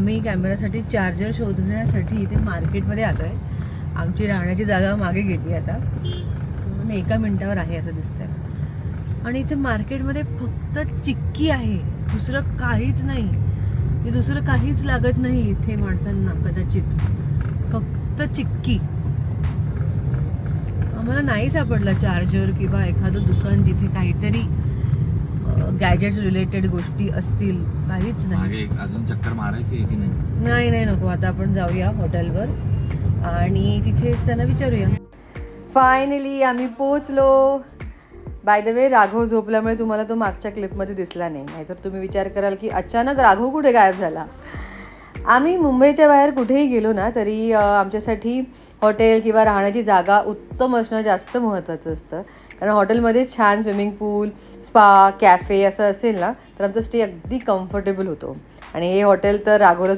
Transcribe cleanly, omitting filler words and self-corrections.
आम्ही कॅमेरासाठी चार्जर शोधण्यासाठी इथे मार्केटमध्ये आलो आहे. आमची राहण्याची जागा मागे घेतली आता, म्हणजे एका मिनिटावर आहे असं दिसतंय. आणि इथे मार्केटमध्ये फक्त चिक्की आहे, दुसरं काहीच नाही. दुसरं काहीच लागत नाही इथे माणसांना कदाचित, फक्त चिक्की. आम्हाला नाही सापडला चार्जर किंवा एखादं दुकान जिथे काहीतरी गॅजेट्स रिलेटेड गोष्टी असतील. काहीच नाही. अजून चक्कर मारायची आहे की नाही? नाही नाही नको, आता आपण जाऊया हॉटेलवर आणि तिथेच त्यांना विचारूया. फायनली आम्ही पोहोचलो. बाय द वे, राघव झोपल्यामुळे तुम्हाला तो मागच्या क्लिपमध्ये दिसला नाही, नाहीतर तुम्ही विचार कराल की अचानक राघव कुठे गायब झाला. आम्ही मुंबईच्या बाहेर कुठेही गेलो ना तरी आमच्यासाठी हॉटेल किंवा राहण्याची जागा उत्तम असणं जास्त महत्त्वाचं असतं. कारण हॉटेलमध्ये छान स्विमिंग पूल, स्पा, कॅफे असं असेल ना तर आमचा स्टे अगदी कम्फर्टेबल होतो. आणि हे हॉटेल तर राघवला